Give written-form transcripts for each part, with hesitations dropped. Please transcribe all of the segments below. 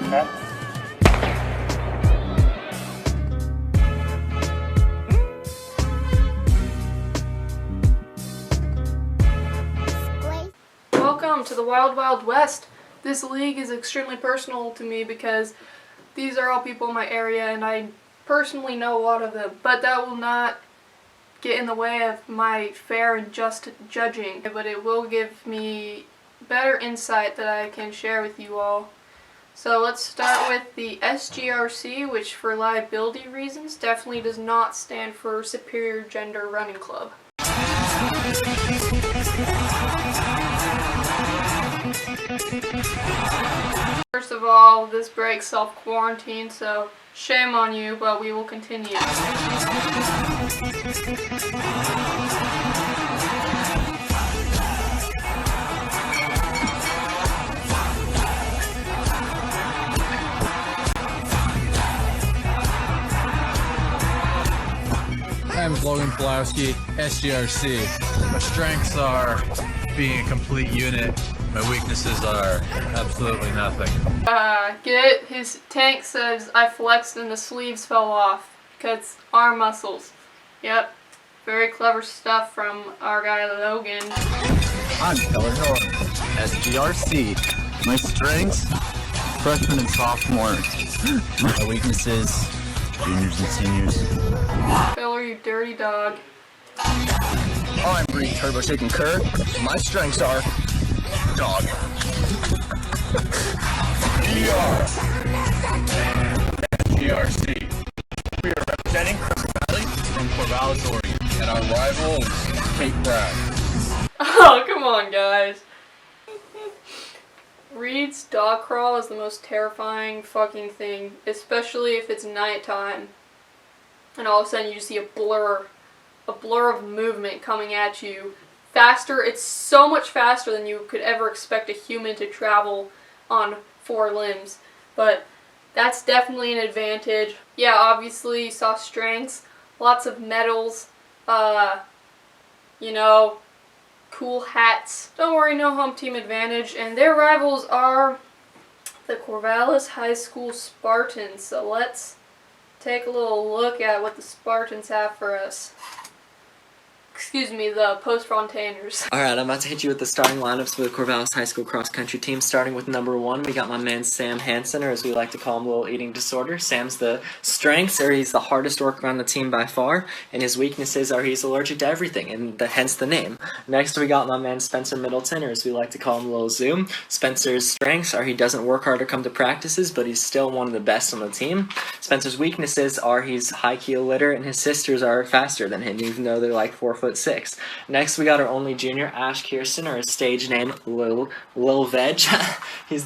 Okay. Welcome to the Wild Wild West. This league is extremely personal to me because these are all people in my area and I personally know a lot of them, but that will not get in the way of my fair and just judging, but it will give me better insight that I can share with you all. So let's start with the SGRC, which for liability reasons definitely does not stand for Superior Gender Running Club. First of all, this breaks self-quarantine, so shame on you, but we will continue. I'm Logan Pulowski, SGRC. My strengths are being a complete unit. My weaknesses are absolutely nothing. Get it? His tank says I flexed and the sleeves fell off because arm muscles. Yep. Very clever stuff from our guy Logan. I'm Keller Hill, SGRC. My strengths, freshman and sophomore. My weaknesses, juniors and seniors. Filler, you dirty dog. I'm Breed Turbo Shaking Kerr. My strengths are dog. SGRC. We are representing Crescent Valley and Corvallis, Oregon. And our rival is Cape Brown. Oh, come on, guys. Reed's dog crawl is the most terrifying fucking thing, especially if it's nighttime. And all of a sudden you see a blur of movement coming at you. Faster, it's so much faster than you could ever expect a human to travel on four limbs. But that's definitely an advantage. Yeah, obviously you saw strengths, lots of medals, cool hats. Don't worry, no home team advantage. And their rivals are the Corvallis High School Spartans. So let's take a little look at what the Spartans have for us. Excuse me, the Post-Fontainers. Alright, I'm about to hit you with the starting lineups for the Corvallis High School cross country team. Starting with number 1, we got my man Sam Hansen, or as we like to call him, Little Eating Disorder. Sam's the strengths, or he's the hardest worker on the team by far, and his weaknesses are he's allergic to everything, and hence the name. Next, we got my man Spencer Middleton, or as we like to call him, Little Zoom. Spencer's strengths are he doesn't work hard to come to practices, but he's still one of the best on the team. Spencer's weaknesses are he's high-key illiterate, and his sisters are faster than him, even though they're like 4'6". Next, we got our only junior, Ash Kirsten, or his stage name, Lil Veg. His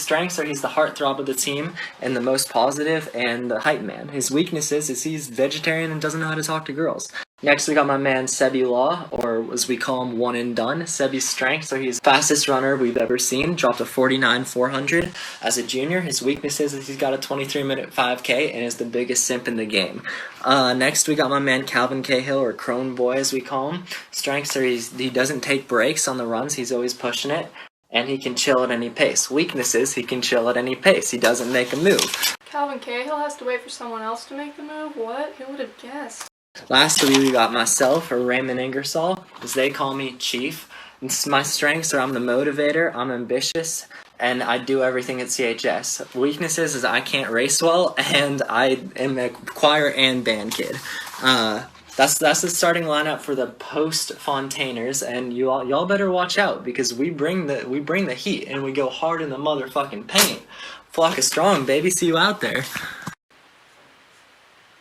strengths are he's the heartthrob of the team and the most positive and the hype man. His weaknesses is he's vegetarian and doesn't know how to talk to girls. Next, we got my man Sebi Law, or as we call him, One and Done. Sebi's strengths are he's the fastest runner we've ever seen, dropped a 49.400 as a junior. His weaknesses is he's got a 23-minute 5K and is the biggest simp in the game. Next, we got my man Calvin Cahill, or Crone Boy as we call him. Strengths are he doesn't take breaks on the runs, he's always pushing it, and he can chill at any pace. Weaknesses, he can chill at any pace, he doesn't make a move. Calvin Cahill has to wait for someone else to make the move? What? Who would have guessed? Lastly, we got myself, or Raymond Ingersoll, as they call me, Chief. My strengths are I'm the motivator, I'm ambitious, and I do everything at CHS. Weaknesses is I can't race well, and I am a choir and band kid. That's the starting lineup for the Post-Fontainers, and y'all better watch out because we bring the heat and we go hard in the motherfucking paint. Flock is strong, baby. See you out there.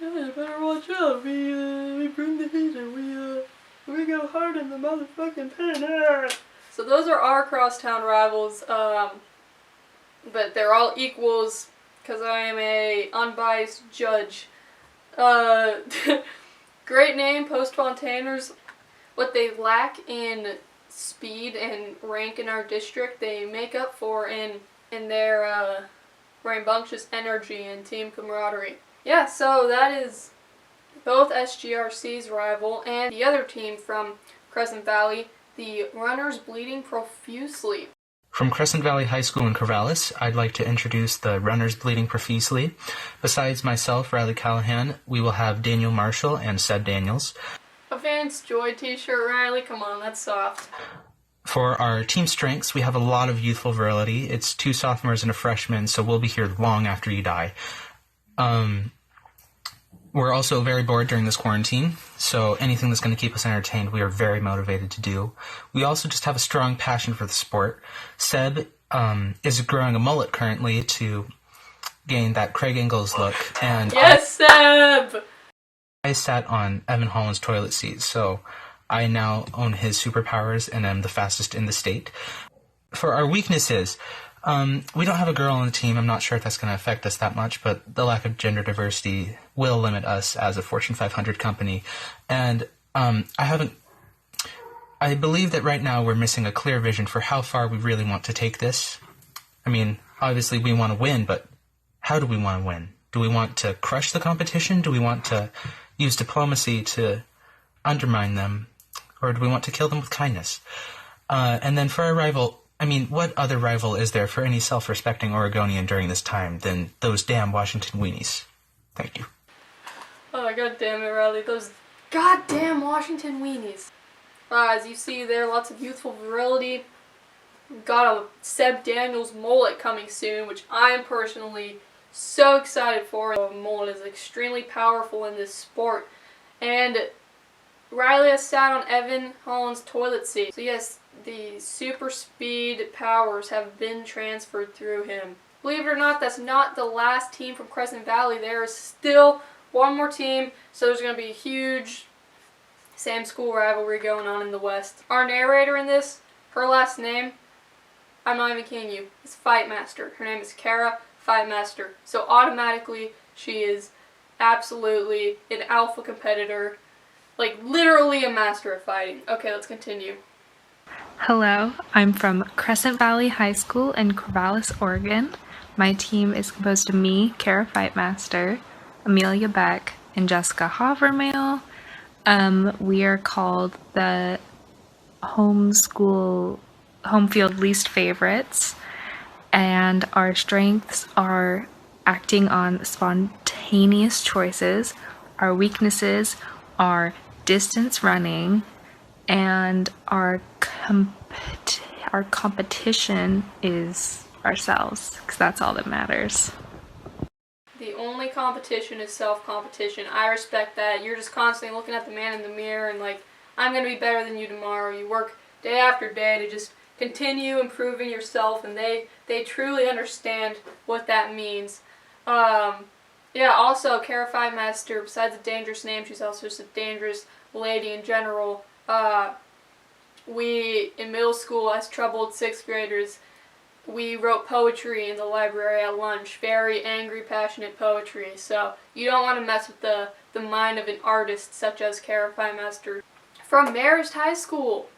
Yeah, better watch out. We bring the heat and we go hard in the motherfucking paint. So those are our crosstown rivals, but they're all equals because I am a unbiased judge. Great name, Post-Fontainers. What they lack in speed and rank in our district, they make up for in their rambunctious energy and team camaraderie. Yeah, so that is both SGRC's rival and the other team from Crescent Valley, the Runners Bleeding Profusely. From Crescent Valley High School in Corvallis, I'd like to introduce the runners bleeding profusely. Besides myself, Riley Callahan, we will have Daniel Marshall and Seb Daniels. A Vance Joy t-shirt, Riley, come on, that's soft. For our team strengths, we have a lot of youthful virility. It's 2 sophomores and a freshman, so we'll be here long after you die. We're also very bored during this quarantine, so anything that's going to keep us entertained, we are very motivated to do. We also just have a strong passion for the sport. Seb is growing a mullet currently to gain that Craig Ingalls look. And yes, Seb! I sat on Evan Holland's toilet seat, so I now own his superpowers and am the fastest in the state. For our weaknesses, we don't have a girl on the team. I'm not sure if that's going to affect us that much, but the lack of gender diversity will limit us as a Fortune 500 company. And I believe that right now we're missing a clear vision for how far we really want to take this. I mean, obviously we want to win, but how do we want to win? Do we want to crush the competition? Do we want to use diplomacy to undermine them? Or do we want to kill them with kindness? And then for our rival, I mean, what other rival is there for any self-respecting Oregonian during this time than those damn Washington weenies? Thank you. Oh, god damn it, Riley. Those goddamn Washington weenies. As you see there, lots of youthful virility. We've got a Seb Daniels mullet coming soon, which I am personally so excited for. The mullet is extremely powerful in this sport. And Riley has sat on Evan Holland's toilet seat. So yes, the super speed powers have been transferred through him. Believe it or not, that's not the last team from Crescent Valley. There is still one more team, so there's going to be a huge Sam School rivalry going on in the West. Our narrator in this, her last name, I'm not even kidding you, is Fightmaster. Her name is Kara Fightmaster. So automatically, she is absolutely an alpha competitor. Like, literally a master of fighting. Okay, let's continue. Hello, I'm from Crescent Valley High School in Corvallis, Oregon. My team is composed of me, Kara Fightmaster, Amelia Beck, and Jessica Havermail. We are called the home field least favorites, and our strengths are acting on spontaneous choices. Our weaknesses are distance running, and our competition is ourselves, because that's all that matters. The only competition is self-competition. I respect that. You're just constantly looking at the man in the mirror and like, I'm going to be better than you tomorrow. You work day after day to just continue improving yourself, and they truly understand what that means. Yeah, also, Kara Fightmaster, besides a dangerous name, she's also just a dangerous lady in general. We, in middle school, as troubled 6th graders, we wrote poetry in the library at lunch. Very angry, passionate poetry. So you don't want to mess with the mind of an artist such as Kara Fightmaster. From Marist High School,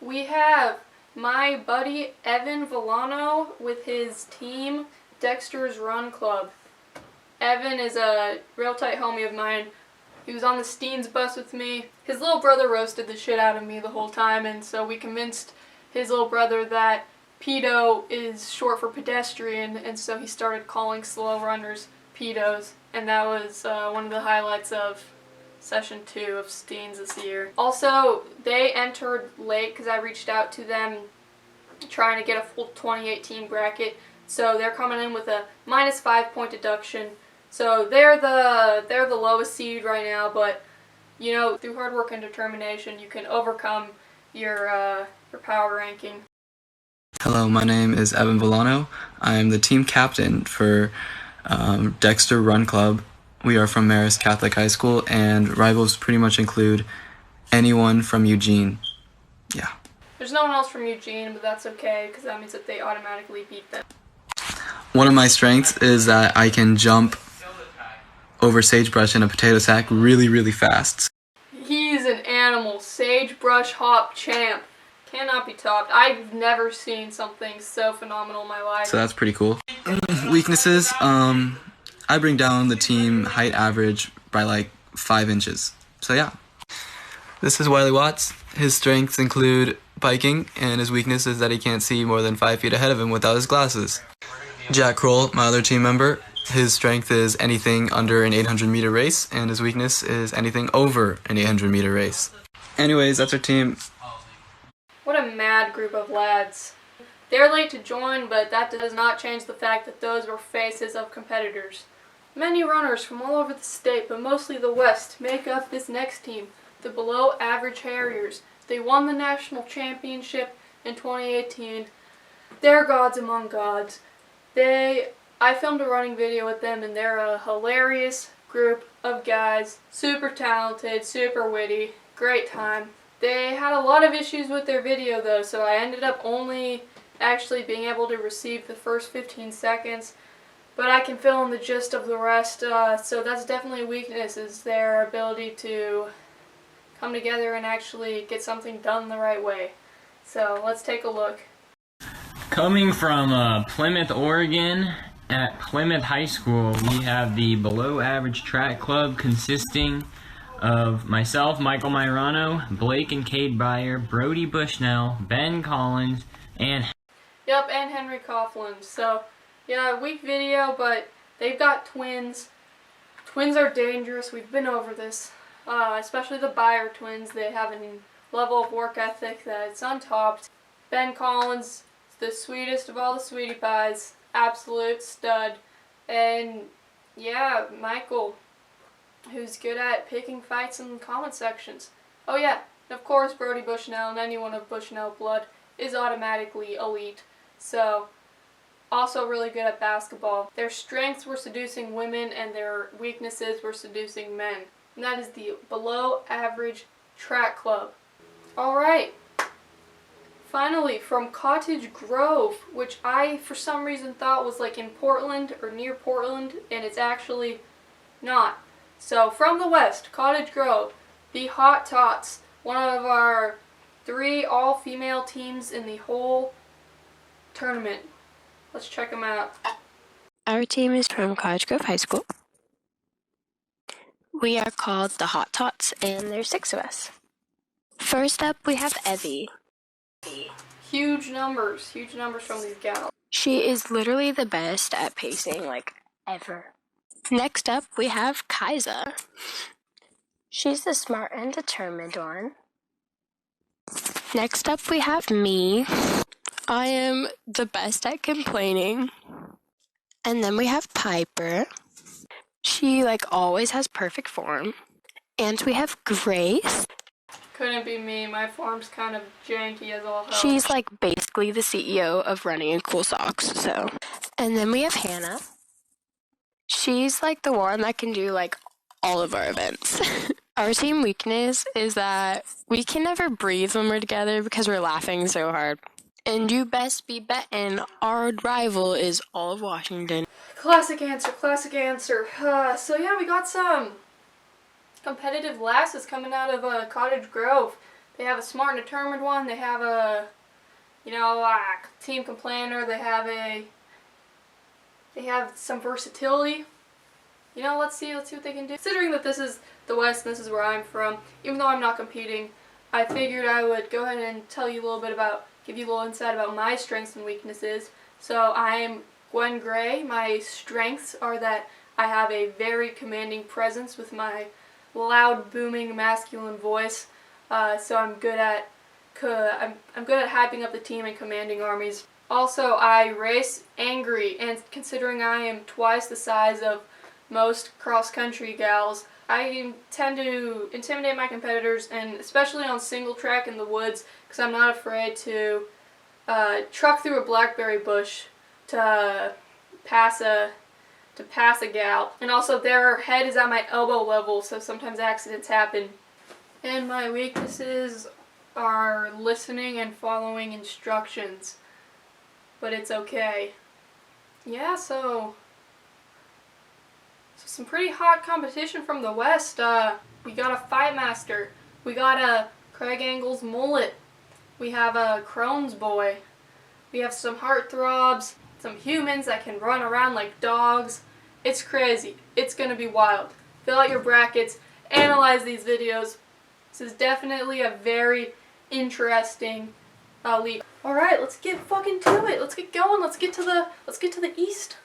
we have my buddy Evan Villano with his team, Dexter's Run Club. Evan is a real tight homie of mine. He was on the Steens bus with me. His little brother roasted the shit out of me the whole time, and so we convinced his little brother that pedo is short for pedestrian, and so he started calling slow runners pedos, and that was one of the highlights of Session 2 of Steens this year. Also, they entered late because I reached out to them trying to get a full 2018 bracket, so they're coming in with a minus 5-point deduction. So they're the lowest seed right now, but you know, through hard work and determination, you can overcome your power ranking. Hello, my name is Evan Villano. I am the team captain for Dexter Run Club. We are from Marist Catholic High School, and rivals pretty much include anyone from Eugene. Yeah. There's no one else from Eugene, but that's okay, because that means that they automatically beat them. One of my strengths is that I can jump over sagebrush in a potato sack really, really fast. He's an animal. Sagebrush hop champ. Cannot be topped. I've never seen something so phenomenal in my life. So that's pretty cool. Weaknesses, I bring down the team height average by like 5 inches. So yeah. This is Wiley Watts. His strengths include biking, and his weakness is that he can't see more than 5 feet ahead of him without his glasses. Jack Kroll, my other team member, his strength is anything under an 800-meter race, and his weakness is anything over an 800-meter race. Anyways, that's our team. What a mad group of lads. They're late to join, but that does not change the fact that those were faces of competitors. Many runners from all over the state, but mostly the West, make up this next team, the Below Average Harriers. They won the national championship in 2018. They're gods among gods. I filmed a running video with them, and they're a hilarious group of guys. Super talented, super witty, great time. They had a lot of issues with their video though, so I ended up only actually being able to receive the first 15 seconds, but I can fill in the gist of the rest, so that's definitely a weakness, is their ability to come together and actually get something done the right way. So let's take a look. Coming from Plymouth, Oregon, at Plymouth High School, we have the Below Average Track Club consisting of myself, Michael Myrano, Blake and Cade Breyer, Brody Bushnell, Ben Collins, and Henry Coughlin. So, yeah, weak video, but they've got twins. Twins are dangerous. We've been over this. Especially the Breyer twins. They have a level of work ethic that's untopped. Ben Collins, the sweetest of all the sweetie pies. Absolute stud. And, yeah, Michael, who's good at picking fights in the comment sections. Oh yeah, and of course Brody Bushnell, and anyone of Bushnell blood is automatically elite. So, also really good at basketball. Their strengths were seducing women, and their weaknesses were seducing men. And that is the Below Average Track Club. Alright, finally from Cottage Grove, which I for some reason thought was like in Portland or near Portland, and it's actually not. So from the West, Cottage Grove, the Hot Tots, one of our 3 all-female teams in the whole tournament. Let's check them out. Our team is from Cottage Grove High School. We are called the Hot Tots, and there's 6 of us. First up, we have Evie. Huge numbers from these gals. She is literally the best at pacing, like, ever. Next up, we have Kaisa. She's the smart and determined one. Next up, we have me. I am the best at complaining. And then we have Piper. She, like, always has perfect form. And we have Grace. Couldn't be me. My form's kind of janky as all hell. She's, like, basically the CEO of Running in Cool Socks, so. And then we have Hannah. She's, like, the one that can do, like, all of our events. Our team weakness is that we can never breathe when we're together because we're laughing so hard. And you best be betting our rival is all of Washington. Classic answer, classic answer. So yeah, we got some competitive lasses coming out of Cottage Grove. They have a smart and determined one. They have a, team complainer. They have some versatility. Let's see what they can do. Considering that this is the West and this is where I'm from, even though I'm not competing, I figured I would go ahead and tell you a little bit give you a little insight about my strengths and weaknesses. So I am Gwen Gray. My strengths are that I have a very commanding presence with my loud, booming, masculine voice. So I'm good at hyping up the team and commanding armies. Also, I race angry, and considering I am twice the size of most cross-country gals, I tend to intimidate my competitors, and especially on single track in the woods, because I'm not afraid to truck through a blackberry bush to pass a gal. And also their head is at my elbow level, so sometimes accidents happen. And my weaknesses are listening and following instructions, but it's okay. Yeah, so some pretty hot competition from the West. We got a Fight Master. We got a Craig Angles Mullet. We have a Crohn's Boy. We have some Heartthrobs, some humans that can run around like dogs. It's crazy. It's gonna be wild. Fill out your brackets. Analyze these videos. This is definitely a very interesting Ali. All right, let's get fucking to it. Let's get going. Let's get to the east.